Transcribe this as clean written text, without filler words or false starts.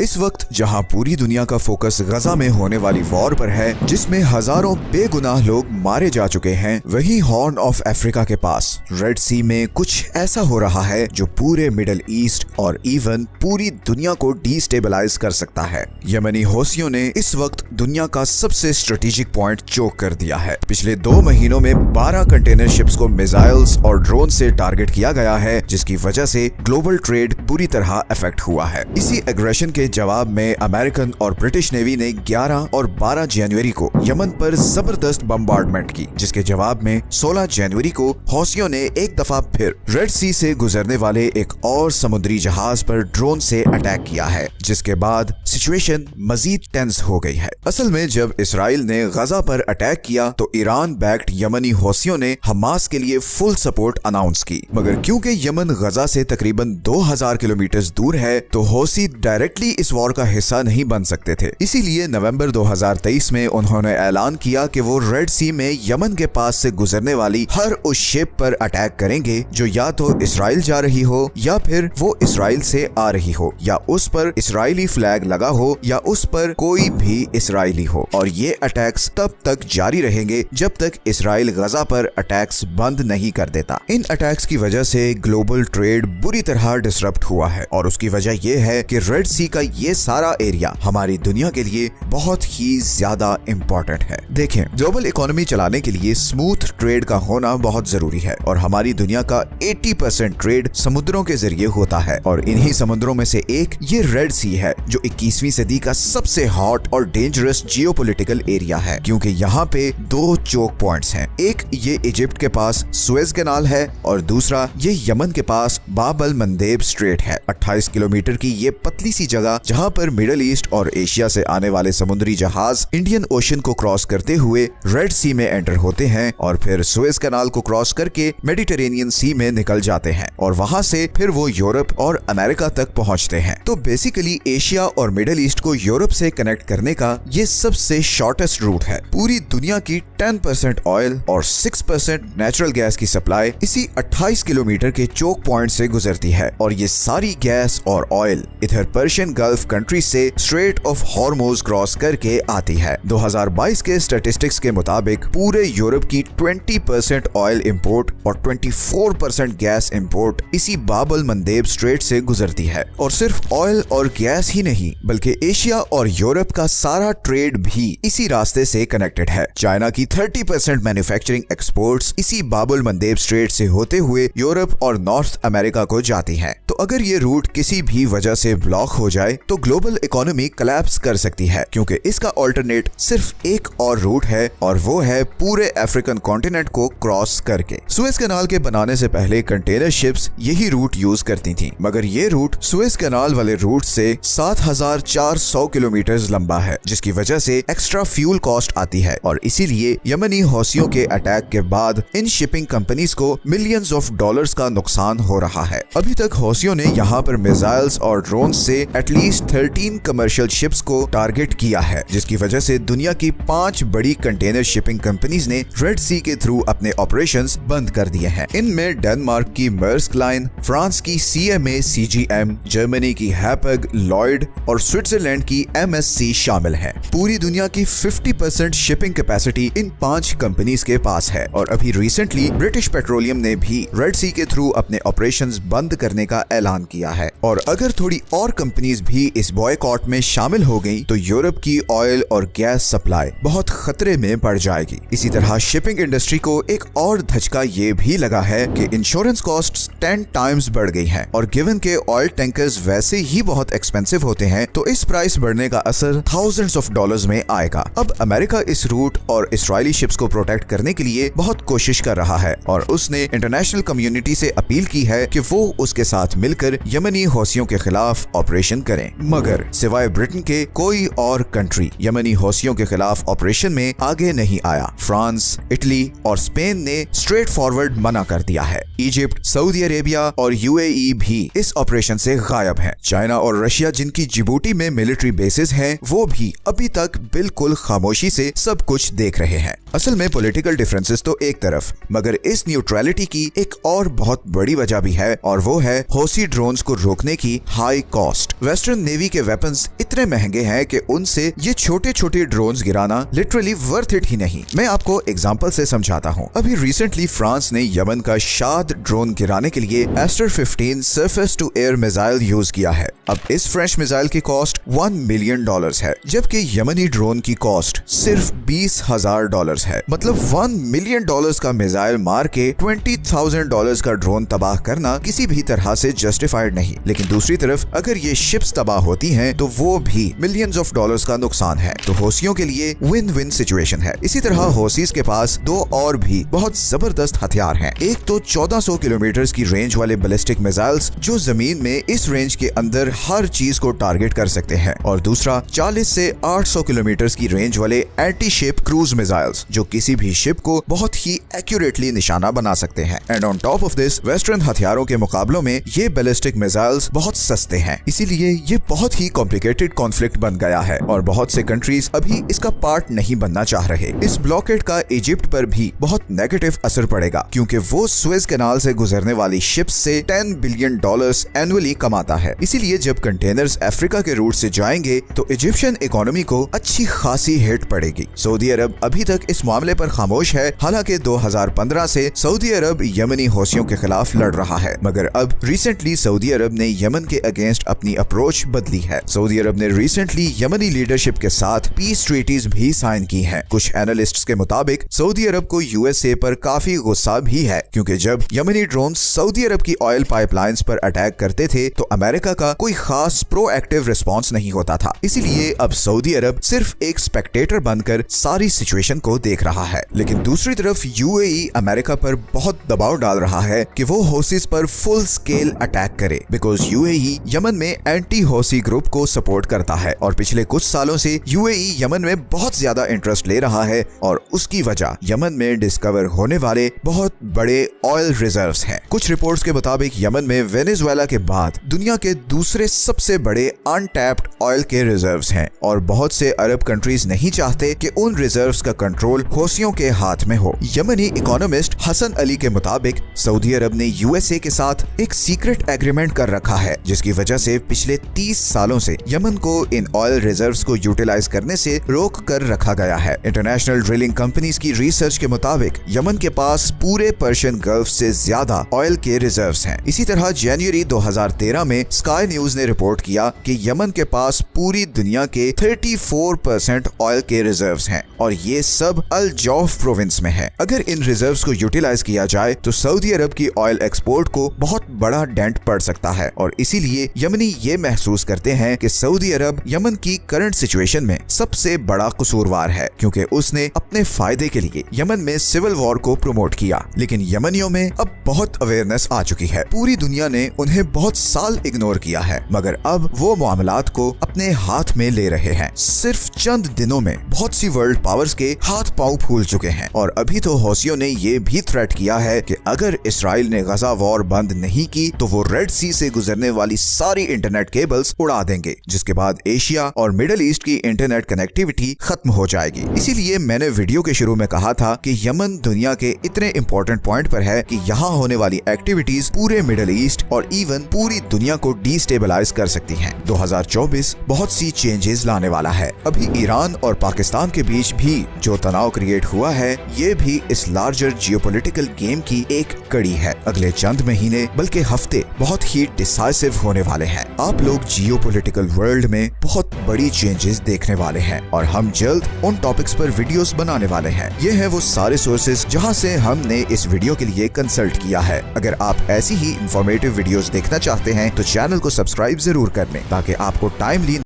इस वक्त जहां पूरी दुनिया का फोकस गजा में होने वाली वॉर पर है, जिसमें हजारों बेगुनाह लोग मारे जा चुके हैं, वहीं हॉर्न ऑफ अफ्रीका के पास रेड सी में कुछ ऐसा हो रहा है जो पूरे मिडिल ईस्ट और इवन पूरी दुनिया को डिस्टेबलाइज कर सकता है। यमनी हौसियों ने इस वक्त दुनिया का सबसे स्ट्रेटेजिक पॉइंट चोक कर दिया है। पिछले 2 महीनों में 12 कंटेनर शिप्स को मिसाइल्स और ड्रोन से टारगेट किया गया है, जिसकी वजह से ग्लोबल ट्रेड बुरी तरह अफेक्ट हुआ है। इसी एग्रेशन के जवाब में अमेरिकन और ब्रिटिश नेवी ने 11 और 12 जनवरी को यमन पर जबरदस्त बम्बार्डमेंट की, जिसके जवाब में 16 जनवरी को हौसियों ने एक दफा फिर रेड सी से गुजरने वाले एक और समुद्री जहाज पर ड्रोन से अटैक किया है, जिसके बाद सिचुएशन मजीद टेंस हो गई है। असल में जब इसराइल ने गजा पर अटैक किया तो ईरान बैक्ड यमनी हौसियों ने हमास के लिए फुल सपोर्ट अनाउंस की, मगर क्योंकि यमन गजा से तकरीबन 2000 किलोमीटर दूर है तो हौसी डायरेक्टली इस वॉर का हिस्सा नहीं बन सकते थे। इसीलिए नवंबर 2023 में उन्होंने ऐलान किया कि वो रेड सी में यमन के पास से गुजरने वाली हर उस शिप पर अटैक करेंगे जो या तो इसराइल जा रही हो या फिर वो इसराइल से आ रही हो, या उस पर इसराइली फ्लैग लगा हो या उस पर कोई भी इसराइली हो। और ये अटैक्स तब तक जारी रहेंगे जब तक इसराइल गजा पर अटैक्स बंद नहीं कर देता। इन अटैक्स की वजह से ग्लोबल ट्रेड बुरी तरह डिसरप्ट हुआ है और उसकी वजह यह है कि रेड सी का ये सारा एरिया हमारी दुनिया के लिए बहुत ही ज्यादा इम्पोर्टेंट है। देखें, ग्लोबल इकोनॉमी चलाने के लिए स्मूथ ट्रेड का होना बहुत जरूरी है और हमारी दुनिया का 80% ट्रेड समुद्रों के जरिए होता है और इन्हीं समुद्रों में से एक ये रेड सी है जो 21वीं सदी का सबसे हॉट और डेंजरस जियोपॉलिटिकल एरिया है, क्योंकि यहाँ पे 2 चोक पॉइंट्स हैं। एक ये इजिप्ट के पास सुएज कैनाल है और दूसरा ये यमन के पास बाब अल मंदेब स्ट्रेट है। 28 किलोमीटर की ये पतली सी जगह जहाँ पर मिडिल ईस्ट और एशिया से आने वाले समुद्री जहाज इंडियन ओशन को क्रॉस करते हुए रेड सी में एंटर होते हैं और फिर सुएज कैनाल को क्रॉस करके मेडिटेरेनियन सी में निकल जाते हैं और वहां से फिर वो यूरोप और अमेरिका तक पहुंचते हैं। तो बेसिकली एशिया और मिडिल ईस्ट को यूरोप से कनेक्ट करने का ये सबसे शॉर्टेस्ट रूट है। पूरी दुनिया की 10% ऑयल और 6% नेचुरल गैस की सप्लाई इसी 28 किलोमीटर के चोक पॉइंट से गुजरती है और ये सारी गैस और ऑयल इधर पर्शियन गल्फ कंट्री से स्ट्रेट ऑफ हॉर्मोज क्रॉस करके आती है। 2022 के स्टैटिस्टिक्स के मुताबिक पूरे यूरोप की 20% ऑयल इंपोर्ट और 24% गैस इंपोर्ट इसी बाब अल मंदेब स्ट्रेट से गुजरती है। और सिर्फ ऑयल और गैस ही नहीं बल्कि एशिया और यूरोप का सारा ट्रेड भी इसी रास्ते से कनेक्टेड है। चाइना की 30% मैन्युफैक्चरिंग एक्सपोर्ट्स इसी बाब अल मंदेब स्ट्रेट से होते हुए यूरोप और नॉर्थ अमेरिका को जाती है। तो अगर ये रूट किसी भी वजह से ब्लॉक हो जाए तो ग्लोबल इकोनॉमी कोलैप्स कर सकती है, क्योंकि इसका ऑल्टरनेट सिर्फ एक और रूट है और वो है पूरे अफ्रीकन कॉन्टिनेंट को क्रॉस करके। सुएज कैनाल के बनाने से पहले कंटेनर शिप्स यही रूट यूज करती थीं, मगर ये रूट सुएज कैनाल वाले रूट से 7400 किलोमीटर लंबा है, जिसकी वजह से एक्स्ट्रा फ्यूल कॉस्ट आती है और इसीलिए यमनी हौसियों के अटैक के बाद इन शिपिंग कंपनीज को मिलियंस ऑफ डॉलर्स का नुकसान हो रहा है। अभी तक हौसियों ने यहाँ पर मिसाइल्स और ड्रोन से एटलीस्ट 13 कमर्शियल शिप्स को टारगेट किया है, जिसकी वजह से दुनिया की 5 बड़ी कंटेनर शिपिंग कंपनीज ने रेड सी के थ्रू अपने ऑपरेशंस बंद कर दिए हैं। इनमें डेनमार्क की मर्स्क लाइन, फ्रांस की CMA CGM, जर्मनी की हैपग, लॉयड और स्विट्जरलैंड की MSC शामिल है। पूरी दुनिया की 50% शिपिंग कैपेसिटी इन 5 कंपनीज के पास है और अभी रिसेंटली ब्रिटिश पेट्रोलियम ने भी रेड सी के थ्रू अपने ऑपरेशंस बंद करने का ऐलान किया है। और अगर थोड़ी और कंपनीज भी इस बॉयकॉट में शामिल हो गई तो यूरोप की ऑयल और गैस सप्लाई बहुत खतरे में पड़ जाएगी। इसी तरह शिपिंग इंडस्ट्री को एक और धचका ये भी लगा है कि इंश्योरेंस कॉस्ट्स 10 टाइम्स बढ़ गई हैं और गिवन के ऑयल टैंकर्स वैसे ही बहुत एक्सपेंसिव होते हैं तो इस प्राइस बढ़ने का असर थाउजेंड्स ऑफ डॉलर्स में आएगा। अब अमेरिका इस रूट और इसराइली शिप्स को प्रोटेक्ट करने के लिए बहुत कोशिश कर रहा है और उसने इंटरनेशनल कम्युनिटी से अपील की है कि वो उसके साथ मिलकर यमनी हौसियों के खिलाफ ऑपरेशन करें, मगर सिवाय ब्रिटेन के कोई और कंट्री यमनी हौसियों के खिलाफ ऑपरेशन में आगे नहीं आया। फ्रांस, इटली और स्पेन ने स्ट्रेट फॉरवर्ड मना कर दिया है। इजिप्ट, सऊदी अरेबिया और UAE भी इस ऑपरेशन से गायब हैं। चाइना और रशिया, जिनकी जिबूटी में मिलिट्री बेसेस हैं, वो भी अभी तक बिल्कुल खामोशी से सब कुछ देख रहे हैं। असल में पॉलिटिकल डिफरेंसेस तो एक तरफ, मगर इस न्यूट्रलिटी की एक और बहुत बड़ी वजह भी है, और वो है हौसी ड्रोन्स को रोकने की हाई कॉस्ट। वेस्टर्न नेवी के वेपन्स इतने महंगे हैं कि उनसे ये छोटे छोटे ड्रोन्स गिराना लिटरली वर्थ इट ही नहीं। मैं आपको एग्जांपल से समझाता हूँ। अभी रिसेंटली फ्रांस ने यमन का शाद ड्रोन गिराने के लिए Aster 15 surface to air missile use किया है। अब इस फ्रेंच मिसाइल की कॉस्ट $1 मिलियन है, जबकि यमनी ड्रोन की कॉस्ट सिर्फ $20,000 है। मतलब $1 मिलियन का मिसाइल मार के $20,000 का ड्रोन तबाह करना किसी भी तरह से जस्टिफाइड नहीं। लेकिन दूसरी तरफ अगर ये शिप्स तबाह होती हैं तो वो भी मिलियंस ऑफ डॉलर्स का नुकसान है। तो हौसियों के लिए विन विन सिचुएशन है। इसी तरह हौसीज के पास दो और भी बहुत जबरदस्त हथियार हैं। एक तो 1400 किलोमीटर की रेंज वाले बैलिस्टिक मिसाइल्स जो जमीन में इस रेंज के अंदर हर चीज को टारगेट कर सकते हैं, और दूसरा 40 से 800 किलोमीटर की रेंज वाले एंटी शिप क्रूज मिसाइल्स जो किसी भी शिप को बहुत ही एक्यूरेटली निशाना बना सकते हैं। And on top of this western हथियारों के मुकाबलों में ये बैलिस्टिक मिसाइल्स बहुत सस्ते हैं, इसीलिए ये बहुत ही कॉम्प्लिकेटेड कॉन्फ्लिक्ट बन गया है और बहुत से कंट्रीज अभी इसका पार्ट नहीं बनना चाह रहे। इस ब्लॉकेड का इजिप्ट पर भी बहुत नेगेटिव असर पड़ेगा, क्योंकि वो सुएज कैनाल से गुजरने वाली शिप्स से $10 बिलियन एनुअली कमाता है। इसीलिए जब कंटेनर्स अफ्रीका के रूट से जाएंगे तो इजिप्शियन इकोनॉमी को अच्छी खासी हिट पड़ेगी। सऊदी अरब अभी तक इस मामले पर खामोश है। हालांकि 2015 से सऊदी अरब यमनी हौसियों के खिलाफ लड़ रहा है, मगर अब रिसेंटली सऊदी अरब ने यमन के अगेंस्ट अपनी अप्रोच बदली है। सऊदी अरब ने रिसेंटली यमनी लीडरशिप के साथ पीस ट्रीटीज भी साइन की हैं। कुछ एनालिस्ट्स के मुताबिक सऊदी अरब को यूएसए पर काफी गुस्सा भी है, क्योंकि जब यमनी ड्रोन सऊदी अरब की ऑयल पाइपलाइंस पर अटैक करते थे तो अमेरिका का कोई खास प्रोएक्टिव रिस्पांस नहीं होता था। इसीलिए अब सऊदी अरब सिर्फ एक स्पेक्टेटर बनकर सारी सिचुएशन को देख रहा है। लेकिन दूसरी तरफ यूएई अमेरिका पर बहुत दबाव डाल रहा है कि वो हौसीज पर फुल स्केल अटैक करे, बिकॉज यूएई यमन में एंटी हौसी ग्रुप को सपोर्ट करता है और पिछले कुछ सालों से यूएई यमन में बहुत ज्यादा इंटरेस्ट ले रहा है, और उसकी वजह यमन में डिस्कवर होने वाले बहुत बड़े ऑयल रिजर्व्स हैं। कुछ रिपोर्ट्स के मुताबिक यमन में वेनेजुएला के बाद दुनिया के दूसरे सबसे बड़े अनटैप्ड ऑयल के रिजर्व्स हैं, और बहुत से अरब कंट्रीज नहीं चाहते कि उन रिजर्व्स का कंट्रोल हौसियों के हाथ में हो। यमनी इकोनॉमिस्ट हसन अली के मुताबिक सऊदी अरब ने यूएसए के साथ एक सीक्रेट एग्रीमेंट कर रखा है, जिसकी वजह से पिछले 30 सालों से यमन को इन ऑयल रिजर्व्स को यूटिलाइज करने से रोक कर रखा गया है। इंटरनेशनल ड्रिलिंग कंपनीज की रिसर्च के मुताबिक यमन के पास पूरे पर्शियन गल्फ से ज्यादा ऑयल के रिजर्व्स हैं। इसी तरह जनवरी 2013 में स्काई न्यूज ने रिपोर्ट किया कि यमन के पास पूरी दुनिया के 34% ऑयल के रिजर्व्स हैं, और ये सब अल जौफ प्रोविंस में है। अगर इन रिजर्व्स को यूटिलाइज किया जाए तो सऊदी अरब की ऑयल एक्सपोर्ट को बहुत बड़ा डेंट पड़ सकता है, और इसीलिए यमनी ये महसूस करते हैं कि सऊदी अरब यमन की करंट सिचुएशन में सबसे बड़ा कसूरवार है, क्योंकि उसने अपने फायदे के लिए यमन में सिविल वॉर को प्रमोट किया। लेकिन यमनियों में अब बहुत अवेयरनेस आ चुकी है। पूरी दुनिया ने उन्हें बहुत साल इग्नोर किया है, मगर अब वो मामलात को अपने हाथ में ले रहे हैं। सिर्फ चंद दिनों में बहुत सी वर्ल्ड पावर्स के हाथ पांव फूल चुके हैं, और अभी तो हौसियों ने ये भी थ्रेट किया है कि अगर इसराइल ने गजा वॉर बंद नहीं की तो वो रेड सी से गुजरने वाली सारी इंटरनेट केबल्स उड़ा देंगे, जिसके बाद एशिया और मिडिल ईस्ट की इंटरनेट कनेक्टिविटी खत्म हो जाएगी। इसीलिए मैंने वीडियो के शुरू में कहा था कि यमन दुनिया के इतने इंपॉर्टेंट पॉइंट पर है कि यहाँ होने वाली एक्टिविटीज पूरे मिडिल ईस्ट और इवन पूरी दुनिया को डिस्टेबलाइज कर सकती हैं। 2024 बहुत सी चेंजेस लाने वाला है। अभी ईरान और पाकिस्तान के बीच भी जो तनाव क्रिएट हुआ है, ये भी इस लार्जर जियोपॉलिटिकल गेम की एक कड़ी है। अगले चंद महीने बल्कि हफ्ते बहुत ही डिसाइसिव होने वाले हैं। आप लोग जियोपॉलिटिकल वर्ल्ड में बहुत बड़ी चेंजेस देखने वाले हैं, और हम जल्द उन टॉपिक्स पर वीडियोस बनाने वाले हैं। ये हैं वो सारे सोर्सेज जहां से हमने इस वीडियो के लिए कंसल्ट किया है। अगर आप ऐसी ही इंफॉर्मेटिव वीडियोस देखना चाहते हैं तो चैनल को सब्सक्राइब जरूर कर लें, ताकि आपको टाइमली